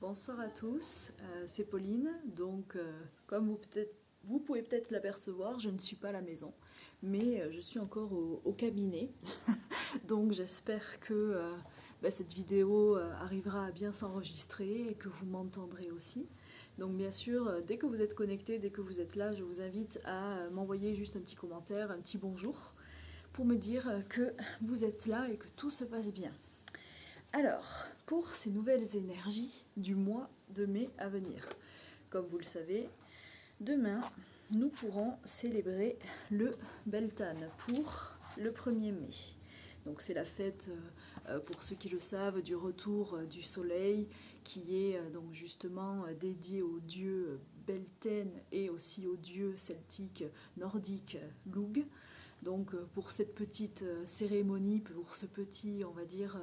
Bonsoir à tous, c'est Pauline. Donc, comme vous pouvez peut-être l'apercevoir, je ne suis pas à la maison, mais je suis encore au cabinet. Donc, j'espère que cette vidéo arrivera à bien s'enregistrer et que vous m'entendrez aussi. Donc, bien sûr, dès que vous êtes connecté, dès que vous êtes là, je vous invite à m'envoyer juste un petit commentaire, un petit bonjour, pour me dire que vous êtes là et que tout se passe bien. Alors, pour ces nouvelles énergies du mois de mai à venir, comme vous le savez, demain, nous pourrons célébrer le Beltane pour le 1er mai. Donc c'est la fête, pour ceux qui le savent, du retour du soleil, qui est donc justement dédié au dieu Beltane et aussi au dieu celtique nordique Lugh. Donc pour cette petite cérémonie, pour ce petit, on va dire,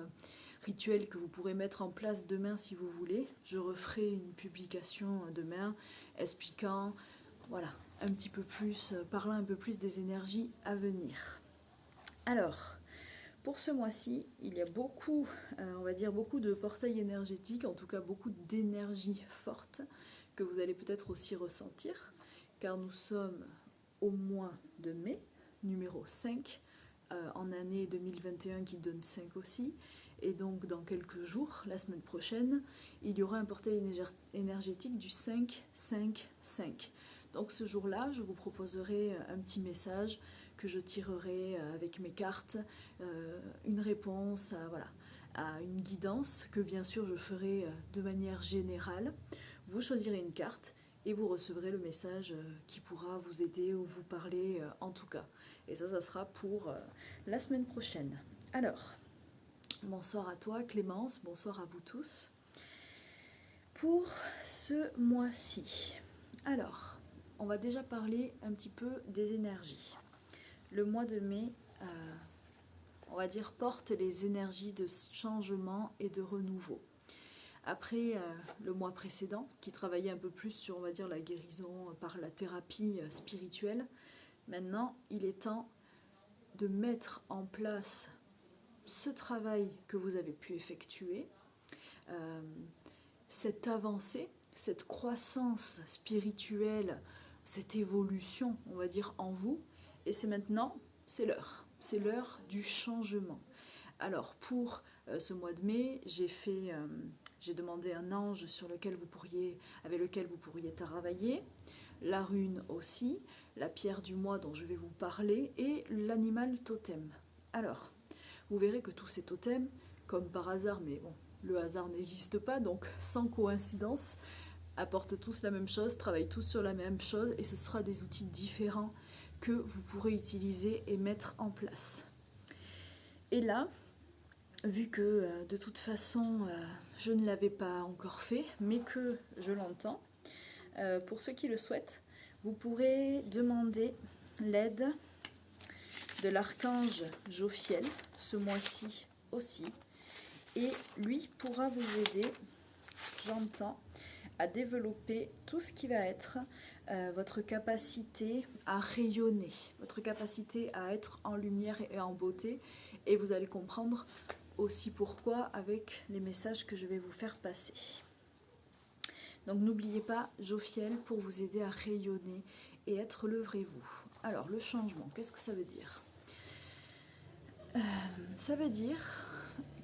rituel que vous pourrez mettre en place demain si vous voulez, je referai une publication demain expliquant, voilà, un petit peu plus, parlant un peu plus des énergies à venir. Alors, pour ce mois-ci, il y a beaucoup, on va dire, beaucoup de portails énergétiques, en tout cas beaucoup d'énergie forte, que vous allez peut-être aussi ressentir, car nous sommes au mois de mai, numéro 5, en année 2021 qui donne 5 aussi, et donc dans quelques jours, la semaine prochaine, il y aura un portail énergétique du 5-5-5. Donc ce jour-là, je vous proposerai un petit message que je tirerai avec mes cartes, une réponse à, voilà, à une guidance que bien sûr je ferai de manière générale. Vous choisirez une carte et vous recevrez le message qui pourra vous aider ou vous parler en tout cas. Et ça sera pour la semaine prochaine. Alors, bonsoir à toi Clémence, bonsoir à vous tous. Pour ce mois-ci, alors, on va déjà parler un petit peu des énergies. Le mois de mai, on va dire, porte les énergies de changement et de renouveau. Après le mois précédent, qui travaillait un peu plus sur, on va dire, la guérison par la thérapie spirituelle, maintenant, il est temps de mettre en place ce travail que vous avez pu effectuer, cette avancée, cette croissance spirituelle, cette évolution, on va dire, en vous. Et c'est maintenant, c'est l'heure du changement. Alors, pour ce mois de mai, j'ai demandé un ange avec lequel vous pourriez travailler, la rune aussi, la pierre du mois dont je vais vous parler et l'animal totem. Alors, vous verrez que tous ces totems, comme par hasard, mais bon, le hasard n'existe pas, donc sans coïncidence, apportent tous la même chose, travaillent tous sur la même chose, et ce sera des outils différents que vous pourrez utiliser et mettre en place. Et là, vu que de toute façon, je ne l'avais pas encore fait, mais que je l'entends, pour ceux qui le souhaitent, vous pourrez demander l'aide de l'archange Jophiel ce mois-ci aussi, et lui pourra vous aider, j'entends, à développer tout ce qui va être votre capacité à rayonner, votre capacité à être en lumière et en beauté, et vous allez comprendre aussi pourquoi avec les messages que je vais vous faire passer. Donc n'oubliez pas Jophiel pour vous aider à rayonner et être le vrai vous. Alors le changement, qu'est-ce que ça veut dire ? Ça veut dire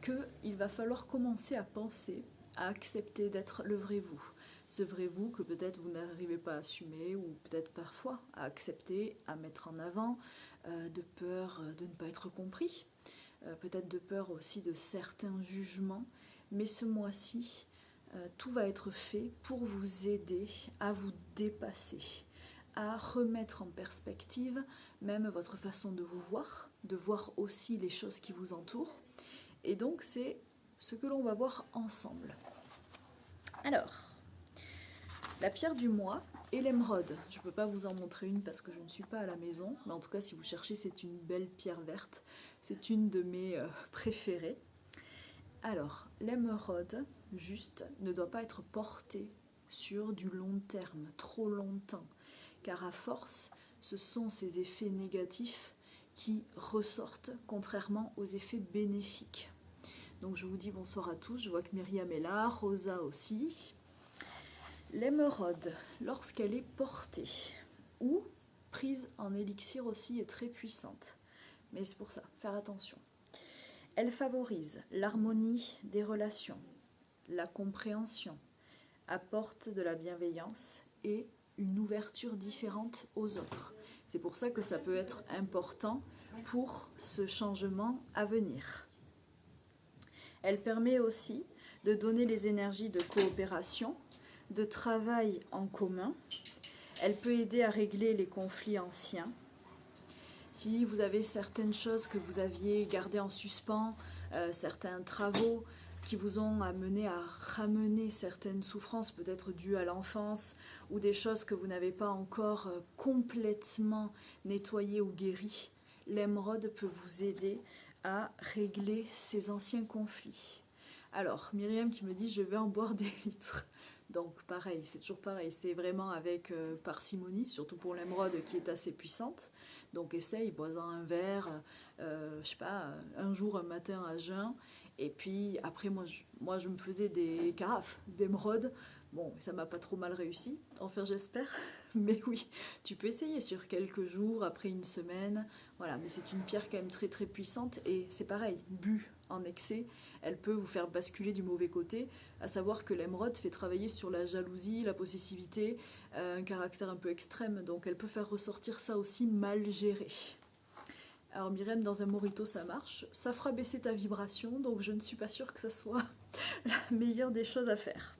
qu'il va falloir commencer à penser, à accepter d'être le vrai vous. Ce vrai vous que peut-être vous n'arrivez pas à assumer ou peut-être parfois à accepter, à mettre en avant, de peur de ne pas être compris, peut-être de peur aussi de certains jugements. Mais ce mois-ci, tout va être fait pour vous aider à vous dépasser, à remettre en perspective même votre façon de vous voir, de voir aussi les choses qui vous entourent. Et donc c'est ce que l'on va voir ensemble. Alors, la pierre du mois est l'émeraude. Je ne peux pas vous en montrer une parce que je ne suis pas à la maison, mais en tout cas si vous cherchez, c'est une belle pierre verte. C'est une de mes préférées. Alors, l'émeraude, juste, ne doit pas être portée sur du long terme, trop longtemps, car à force, ce sont ces effets négatifs qui ressortent, contrairement aux effets bénéfiques. Donc je vous dis bonsoir à tous, je vois que Myriam est là, Rosa aussi. L'émeraude, lorsqu'elle est portée ou prise en élixir aussi, est très puissante. Mais c'est pour ça, faire attention. Elle favorise l'harmonie des relations, la compréhension, apporte de la bienveillance et une ouverture différente aux autres. C'est pour ça que ça peut être important pour ce changement à venir. Elle permet aussi de donner les énergies de coopération, de travail en commun. Elle peut aider à régler les conflits anciens. Si vous avez certaines choses que vous aviez gardées en suspens, certains travaux qui vous ont amené à ramener certaines souffrances peut-être dues à l'enfance ou des choses que vous n'avez pas encore complètement nettoyées ou guéries, l'émeraude peut vous aider à régler ces anciens conflits. Alors, Myriam qui me dit « je vais en boire des litres ». Donc pareil, c'est toujours pareil, c'est vraiment avec parcimonie, surtout pour l'émeraude qui est assez puissante. Donc essaye, bois-en un verre, je sais pas, un jour, un matin à jeun. Et puis après, moi je me faisais des carafes d'émeraude. Bon, ça m'a pas trop mal réussi, enfin j'espère. Mais oui, tu peux essayer sur quelques jours, après une semaine. Voilà, mais c'est une pierre quand même très très puissante. Et c'est pareil, bu en excès, elle peut vous faire basculer du mauvais côté, à savoir que l'émeraude fait travailler sur la jalousie, la possessivité, un caractère un peu extrême, donc elle peut faire ressortir ça aussi mal géré. Alors Myriam, dans un mojito ça marche, ça fera baisser ta vibration, donc je ne suis pas sûre que ça soit la meilleure des choses à faire.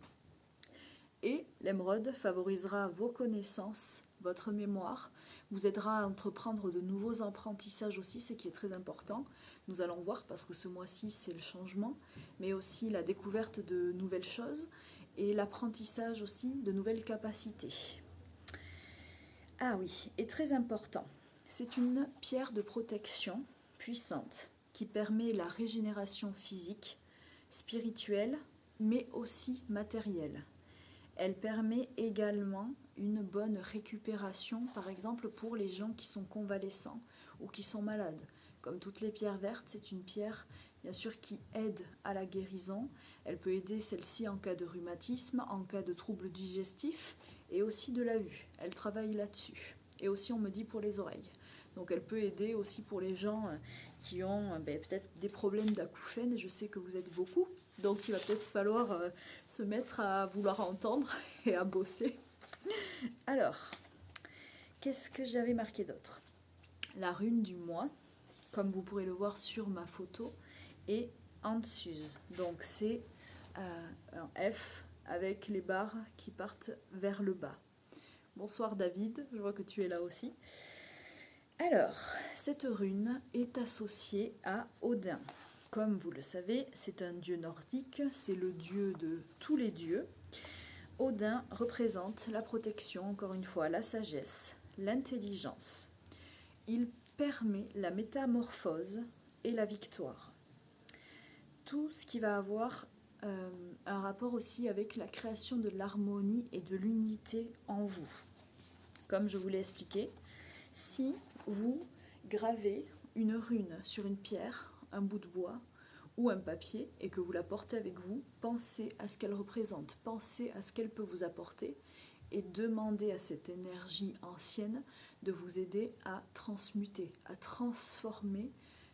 Et l'émeraude favorisera vos connaissances, votre mémoire, vous aidera à entreprendre de nouveaux apprentissages aussi, ce qui est très important. Nous allons voir parce que ce mois-ci c'est le changement, mais aussi la découverte de nouvelles choses et l'apprentissage aussi de nouvelles capacités. Ah oui, et très important, c'est une pierre de protection puissante qui permet la régénération physique, spirituelle, mais aussi matérielle. Elle permet également une bonne récupération, par exemple pour les gens qui sont convalescents ou qui sont malades. Comme toutes les pierres vertes, c'est une pierre bien sûr qui aide à la guérison. Elle peut aider celle-ci en cas de rhumatisme, en cas de troubles digestifs et aussi de la vue. Elle travaille là-dessus. Et aussi on me dit pour les oreilles. Donc elle peut aider aussi pour les gens qui ont peut-être des problèmes d'acouphènes. Je sais que vous êtes beaucoup. Donc il va peut-être falloir se mettre à vouloir entendre et à bosser. Alors, qu'est-ce que j'avais marqué d'autre? La rune du mois, comme vous pourrez le voir sur ma photo, est Antsuz. Donc c'est un F avec les barres qui partent vers le bas. Bonsoir David, je vois que tu es là aussi. Alors, cette rune est associée à Odin. Comme vous le savez, c'est un dieu nordique, c'est le dieu de tous les dieux. Odin représente la protection, encore une fois, la sagesse, l'intelligence. Il permet la métamorphose et la victoire. Tout ce qui va avoir un rapport aussi avec la création de l'harmonie et de l'unité en vous. Comme je vous l'ai expliqué, si vous gravez une rune sur une pierre, un bout de bois ou un papier et que vous la portez avec vous, pensez à ce qu'elle représente, pensez à ce qu'elle peut vous apporter et demandez à cette énergie ancienne de vous aider à transmuter, à transformer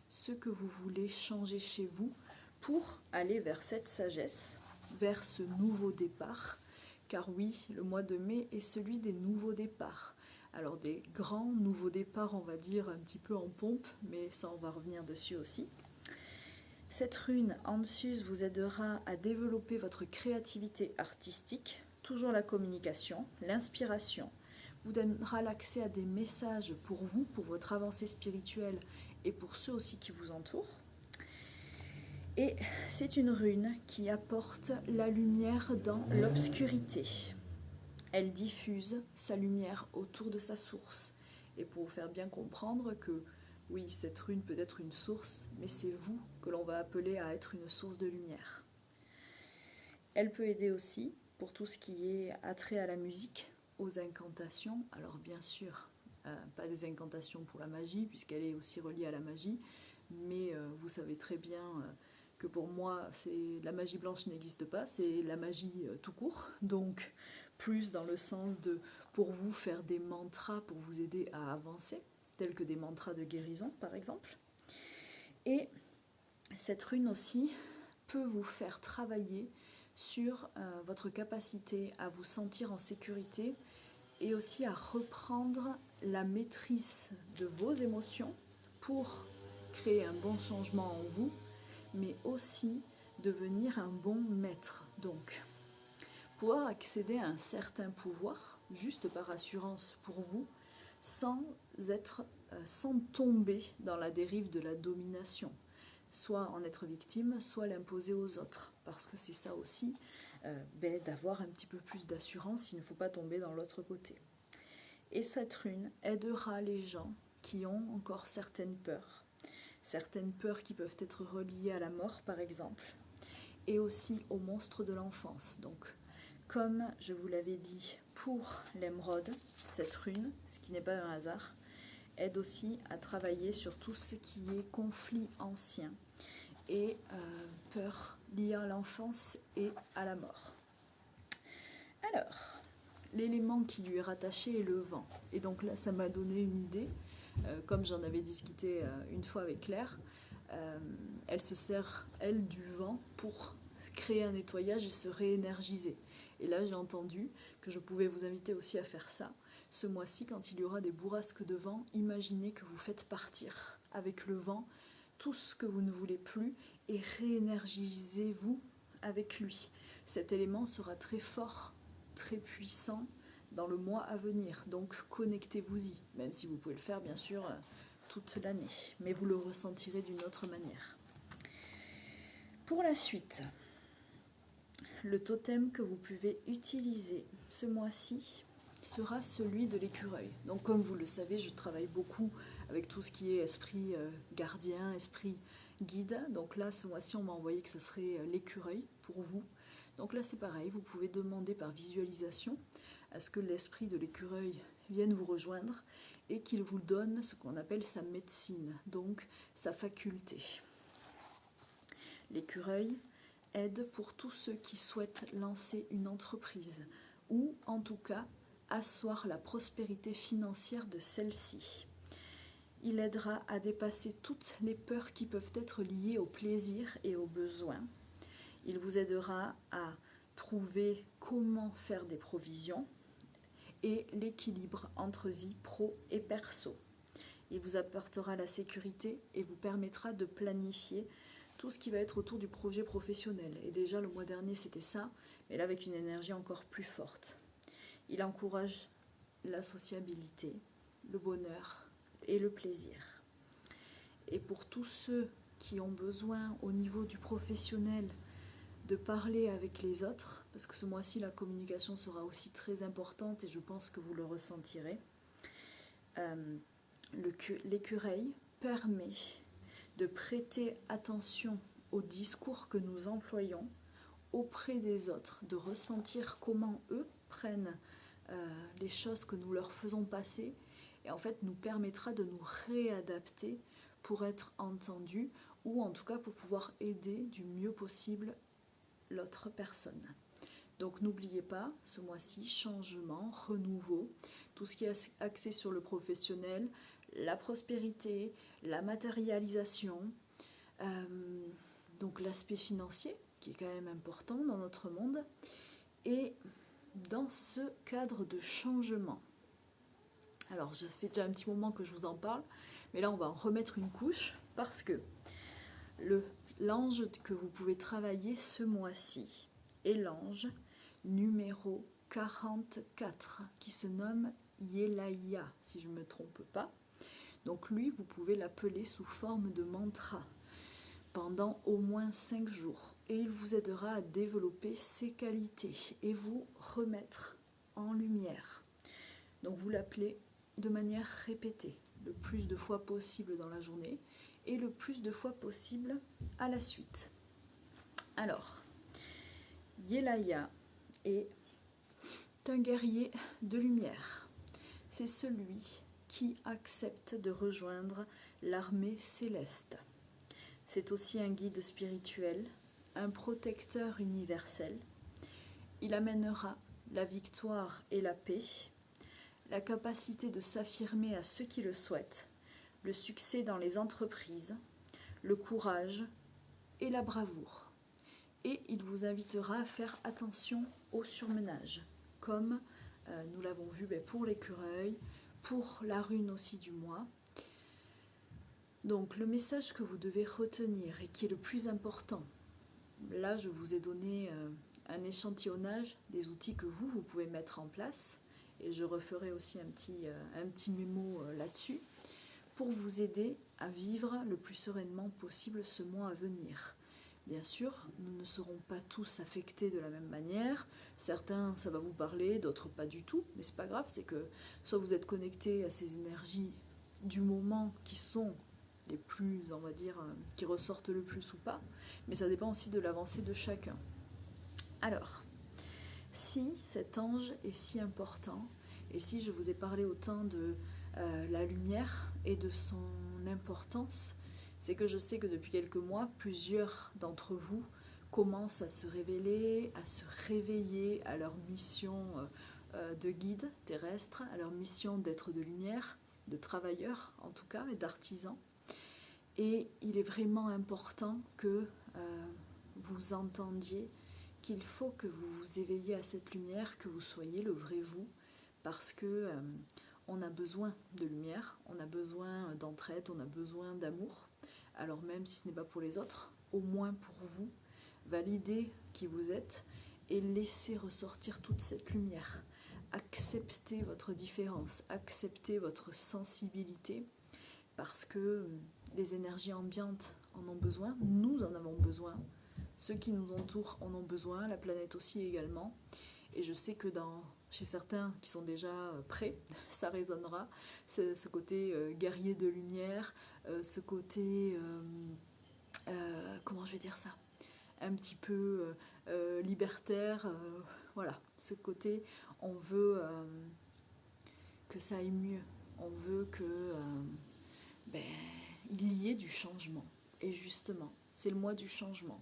ce que vous voulez changer chez vous pour aller vers cette sagesse, vers ce nouveau départ. Car oui, le mois de mai est celui des nouveaux départs. Alors des grands nouveaux départs, on va dire un petit peu en pompe, mais ça on va revenir dessus aussi. Cette rune Antsuz vous aidera à développer votre créativité artistique, toujours la communication, l'inspiration, vous donnera l'accès à des messages pour vous, pour votre avancée spirituelle et pour ceux aussi qui vous entourent. Et c'est une rune qui apporte la lumière dans l'obscurité. Elle diffuse sa lumière autour de sa source. Et pour vous faire bien comprendre que oui, cette rune peut être une source, mais c'est vous que l'on va appeler à être une source de lumière. Elle peut aider aussi pour tout ce qui est attrait à la musique, aux incantations. Alors bien sûr, pas des incantations pour la magie, puisqu'elle est aussi reliée à la magie, mais vous savez très bien que pour moi, la magie blanche n'existe pas, c'est la magie tout court. Donc, plus dans le sens de, pour vous, faire des mantras pour vous aider à avancer, tels que des mantras de guérison, par exemple. Et cette rune aussi peut vous faire travailler sur votre capacité à vous sentir en sécurité et aussi à reprendre la maîtrise de vos émotions pour créer un bon changement en vous, mais aussi devenir un bon maître. Donc, pouvoir accéder à un certain pouvoir, juste par assurance pour vous, sans tomber dans la dérive de la domination, soit en être victime, soit l'imposer aux autres, parce que c'est ça aussi, d'avoir un petit peu plus d'assurance, il ne faut pas tomber dans l'autre côté. Et cette rune aidera les gens qui ont encore certaines peurs qui peuvent être reliées à la mort par exemple, et aussi aux monstres de l'enfance. Donc, comme je vous l'avais dit pour l'émeraude, cette rune, ce qui n'est pas un hasard, aide aussi à travailler sur tout ce qui est conflit ancien et peur liée à l'enfance et à la mort. Alors, l'élément qui lui est rattaché est le vent. Et donc là, ça m'a donné une idée. Comme j'en avais discuté une fois avec Claire, elle se sert, elle, du vent pour créer un nettoyage et se réénergiser. Et là, j'ai entendu que je pouvais vous inviter aussi à faire ça. Ce mois-ci, quand il y aura des bourrasques de vent, imaginez que vous faites partir avec le vent tout ce que vous ne voulez plus et réénergisez-vous avec lui. Cet élément sera très fort, très puissant dans le mois à venir. Donc connectez-vous-y, même si vous pouvez le faire bien sûr toute l'année. Mais vous le ressentirez d'une autre manière. Pour la suite, le totem que vous pouvez utiliser ce mois-ci sera celui de l'écureuil. Donc comme vous le savez, je travaille beaucoup avec tout ce qui est esprit gardien, esprit guide. Donc là, ce mois-ci, on m'a envoyé que ce serait l'écureuil pour vous. Donc là, c'est pareil, vous pouvez demander par visualisation à ce que l'esprit de l'écureuil vienne vous rejoindre et qu'il vous donne ce qu'on appelle sa médecine, donc sa faculté. L'écureuil aide pour tous ceux qui souhaitent lancer une entreprise ou en tout cas asseoir la prospérité financière de celle-ci. Il aidera à dépasser toutes les peurs qui peuvent être liées au plaisir et aux besoins. Il vous aidera à trouver comment faire des provisions et l'équilibre entre vie pro et perso. Il vous apportera la sécurité et vous permettra de planifier tout ce qui va être autour du projet professionnel. Et déjà le mois dernier c'était ça, mais là avec une énergie encore plus forte. Il encourage la sociabilité, le bonheur et le plaisir. Et pour tous ceux qui ont besoin au niveau du professionnel de parler avec les autres, parce que ce mois-ci la communication sera aussi très importante et je pense que vous le ressentirez, l'écureuil permet de prêter attention aux discours que nous employons auprès des autres, de ressentir comment eux prennent les choses que nous leur faisons passer et en fait nous permettra de nous réadapter pour être entendus ou en tout cas pour pouvoir aider du mieux possible l'autre personne. Donc n'oubliez pas, ce mois-ci, changement, renouveau, tout ce qui est axé sur le professionnel, la prospérité, la matérialisation, donc l'aspect financier, qui est quand même important dans notre monde, et dans ce cadre de changement. Alors, ça fait déjà un petit moment que je vous en parle, mais là, on va en remettre une couche, parce que l'ange que vous pouvez travailler ce mois-ci est l'ange numéro 44, qui se nomme Yelaya, si je ne me trompe pas. Donc lui, vous pouvez l'appeler sous forme de mantra pendant au moins 5 jours. Et il vous aidera à développer ses qualités et vous remettre en lumière. Donc vous l'appelez de manière répétée, le plus de fois possible dans la journée et le plus de fois possible à la suite. Alors, Yelaya est un guerrier de lumière. C'est celui qui accepte de rejoindre l'armée céleste. C'est aussi un guide spirituel, un protecteur universel. Il amènera la victoire et la paix, la capacité de s'affirmer à ceux qui le souhaitent, le succès dans les entreprises, le courage et la bravoure. Et il vous invitera à faire attention au surmenage, comme nous l'avons vu pour l'écureuil, pour la rune aussi du mois. Donc le message que vous devez retenir et qui est le plus important, là je vous ai donné un échantillonnage des outils que vous pouvez mettre en place, et je referai aussi un petit mémo là-dessus, pour vous aider à vivre le plus sereinement possible ce mois à venir. Bien sûr, nous ne serons pas tous affectés de la même manière. Certains, ça va vous parler, d'autres pas du tout. Mais c'est pas grave, c'est que soit vous êtes connectés à ces énergies du moment qui sont les plus, on va dire, qui ressortent le plus ou pas. Mais ça dépend aussi de l'avancée de chacun. Alors, si cet ange est si important, et si je vous ai parlé autant de la lumière et de son importance, c'est que je sais que depuis quelques mois, plusieurs d'entre vous commencent à se révéler, à se réveiller à leur mission de guide terrestre, à leur mission d'être de lumière, de travailleurs en tout cas, et d'artisans. Et il est vraiment important que vous entendiez qu'il faut que vous vous éveilliez à cette lumière, que vous soyez le vrai vous, parce que on a besoin de lumière, on a besoin d'entraide, on a besoin d'amour. Alors même si ce n'est pas pour les autres, au moins pour vous, validez qui vous êtes et laissez ressortir toute cette lumière. Acceptez votre différence, acceptez votre sensibilité, parce que les énergies ambiantes en ont besoin, nous en avons besoin, ceux qui nous entourent en ont besoin, la planète aussi également. Et je sais que chez certains qui sont déjà prêts, ça résonnera, ce côté guerrier de lumière, ce côté, comment je vais dire ça, un petit peu libertaire, voilà, ce côté, on veut que ça aille mieux, on veut que il y ait du changement. Et justement, c'est le mois du changement.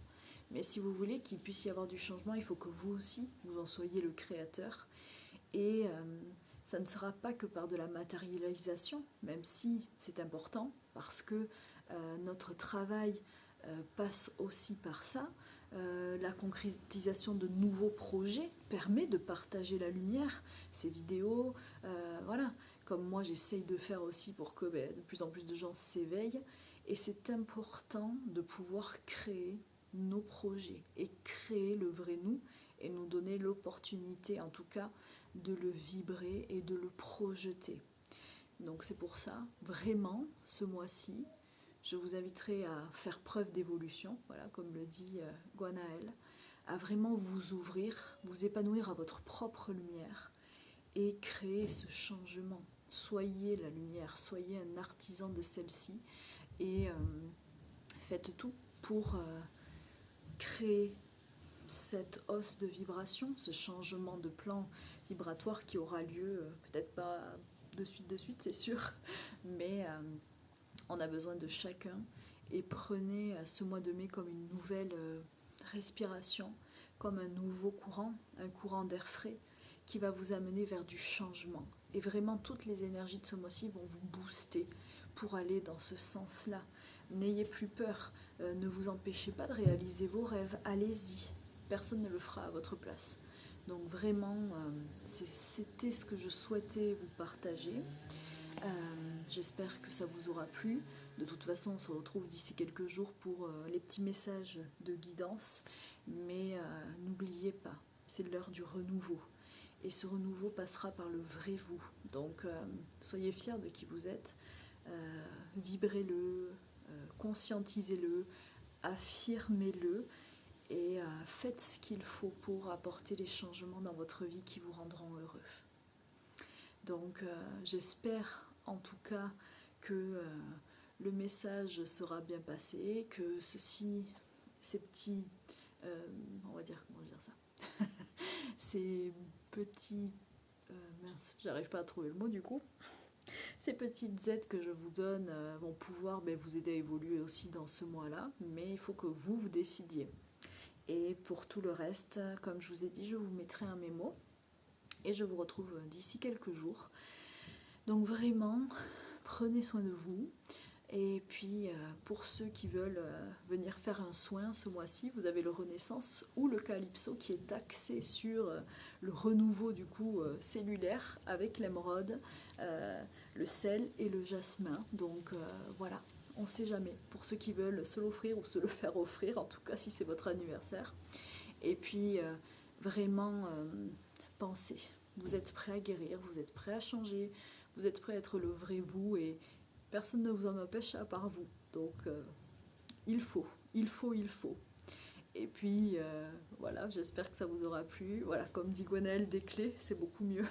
Mais si vous voulez qu'il puisse y avoir du changement, il faut que vous aussi, vous en soyez le créateur. Et ça ne sera pas que par de la matérialisation, même si c'est important, parce que notre travail passe aussi par ça. La concrétisation de nouveaux projets permet de partager la lumière, ces vidéos, voilà, comme moi j'essaye de faire aussi pour que de plus en plus de gens s'éveillent. Et c'est important de pouvoir créer nos projets et créer le vrai nous et nous donner l'opportunité en tout cas de le vibrer et de le projeter. Donc c'est pour ça, vraiment, ce mois-ci, je vous inviterai à faire preuve d'évolution, voilà, comme le dit Gwenaëlle, à vraiment vous ouvrir, vous épanouir à votre propre lumière et créer ce changement. Soyez la lumière, soyez un artisan de celle-ci et faites tout pour créer cette hausse de vibration, ce changement de plan vibratoire qui aura lieu, peut-être pas de suite, c'est sûr, mais on a besoin de chacun. Et prenez ce mois de mai comme une nouvelle respiration, comme un nouveau courant, un courant d'air frais qui va vous amener vers du changement. Et vraiment, toutes les énergies de ce mois-ci vont vous booster pour aller dans ce sens-là. N'ayez plus peur, ne vous empêchez pas de réaliser vos rêves, allez-y. Personne ne le fera à votre place. Donc vraiment, c'était ce que je souhaitais vous partager. J'espère que ça vous aura plu. De toute façon, on se retrouve d'ici quelques jours pour les petits messages de guidance. Mais n'oubliez pas, c'est l'heure du renouveau. Et ce renouveau passera par le vrai vous. Donc soyez fiers de qui vous êtes. Vibrez-le, conscientisez-le, affirmez-le. Et faites ce qu'il faut pour apporter les changements dans votre vie qui vous rendront heureux. Donc j'espère en tout cas que le message sera bien passé, que ces petits, on va dire, comment dire ça, ces petits, mince, j'arrive pas à trouver le mot du coup, Ces petites aides que je vous donne vont pouvoir vous aider à évoluer aussi dans ce mois-là, mais il faut que vous décidiez. Et pour tout le reste, comme je vous ai dit, je vous mettrai un mémo et je vous retrouve d'ici quelques jours. Donc vraiment, prenez soin de vous. Et puis pour ceux qui veulent venir faire un soin ce mois-ci, vous avez le Renaissance ou le Calypso qui est axé sur le renouveau du coup cellulaire avec l'émeraude, le sel et le jasmin. Donc voilà, on ne sait jamais pour ceux qui veulent se l'offrir ou se le faire offrir, en tout cas si c'est votre anniversaire. Et puis vraiment pensez, vous êtes prêt à guérir, vous êtes prêt à changer, vous êtes prêt à être le vrai vous et personne ne vous en empêche à part vous. Donc il faut. Et puis voilà, j'espère que ça vous aura plu. Voilà, comme dit Gwenaëlle, des clés, c'est beaucoup mieux.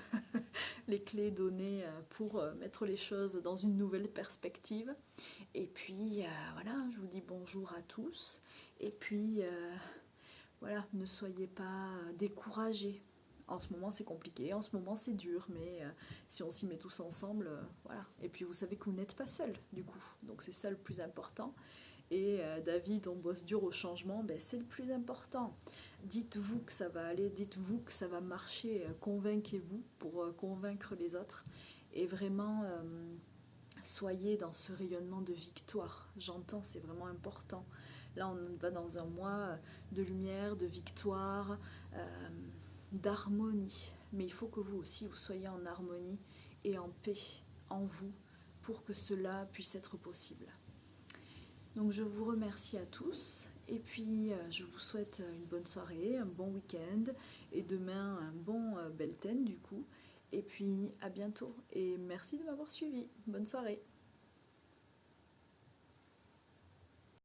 Les clés données pour mettre les choses dans une nouvelle perspective. Et puis voilà, je vous dis bonjour à tous. Et puis voilà, ne soyez pas découragés. En ce moment c'est compliqué, en ce moment c'est dur, mais si on s'y met tous ensemble, voilà. Et puis vous savez que vous n'êtes pas seul du coup, donc c'est ça le plus important. Et David, on bosse dur au changement, c'est le plus important. Dites-vous que ça va aller, dites-vous que ça va marcher, convainquez-vous pour convaincre les autres. Et vraiment, soyez dans ce rayonnement de victoire. J'entends, c'est vraiment important. Là, on va dans un mois de lumière, de victoire, d'harmonie. Mais il faut que vous aussi, vous soyez en harmonie et en paix en vous pour que cela puisse être possible. Donc je vous remercie à tous et puis je vous souhaite une bonne soirée, un bon week-end et demain un bon Beltane du coup. Et puis à bientôt et merci de m'avoir suivi. Bonne soirée.